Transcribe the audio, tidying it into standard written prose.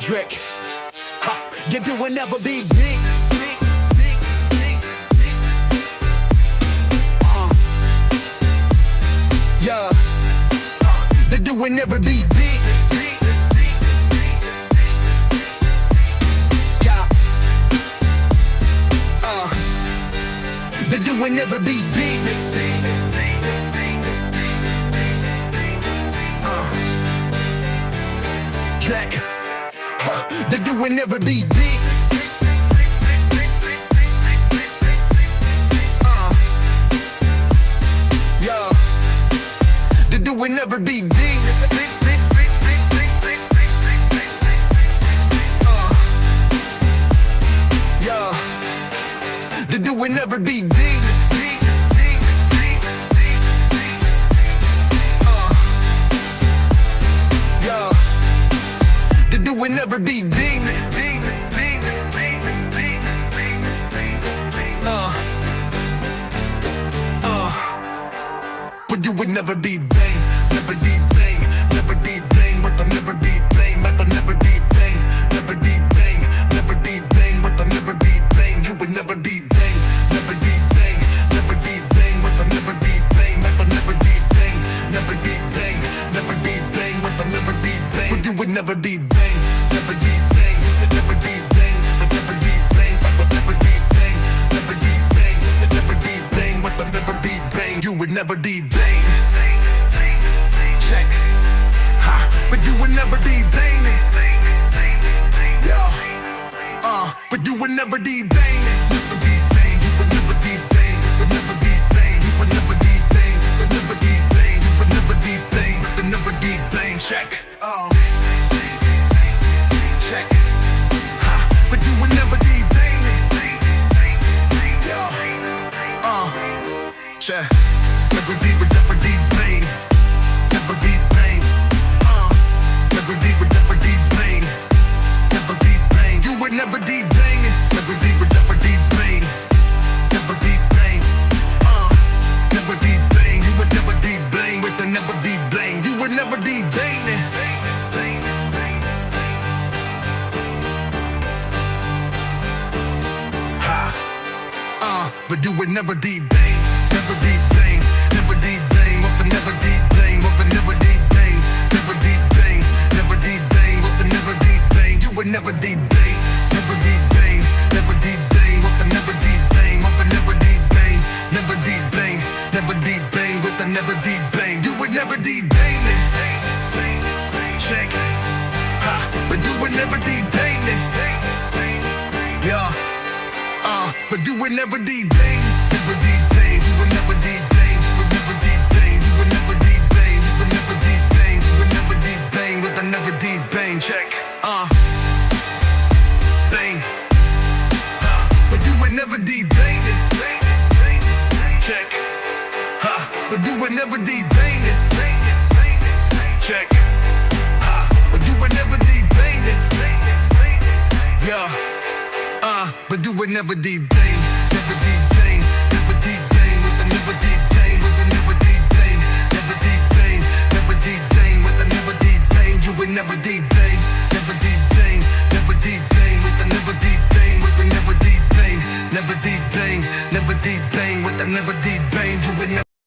Drake, you do it never be big. Yeah, they do it never be big. Yeah, they do it never be big. Drake, they do it never be big. Yeah, they do it never be big. Yeah, they do it never be big. Yeah, they do it never be big. But you would never be bang, never be bang, never be bang, but I'll never be bang, but I'll never be bang, never be bang, never be bang, but I'll never be bang, you would never be bang, never be bang, never be bang, but I'll never be bang, but I'll never be bang, never be bang, never be bang, but I'll never be bang, but you would never be bang, never be bang, never be bang, but never be bang, but I'll never be bang, never be bang, never be bang, but I'll never be bang, you would never be bang. Check, but you would never be banging. Yeah, but you would never be banging. Never be bang, you would never be bang, you would never be bang, you would never be bang, you would never be bang, you would never be bang, you would never be bang. Check, check, but you would never be banging. Yeah, check, never be, would never be bang, never be bang. Never be, would never be bang, never be bang. You would never be banging. Never be, would never be bang, never be bang. Never be bang. You would never be bang, but there never be bang. You would never be banging. But you would never be bang, never be bang, never be bang, but there never be bang, but there never be bang, never be bang, never be bang, but there never be bang. You would never be bang, never be bang, never be bang, but there never be bang, but there never be bang, never be bang, never be bang, but there never be bang. You would never be banging. Check, but you would never be banging. Yeah, but you would never be bang, never be bang, you would never be bang, you would never be bang, you would never be bang, you would never be bang, you would never be bang, but there never be bang. Check, bang, but you would never be banging. Check, but you would never be banging. Check, but you would never be banging. Yeah, but you would never be banging.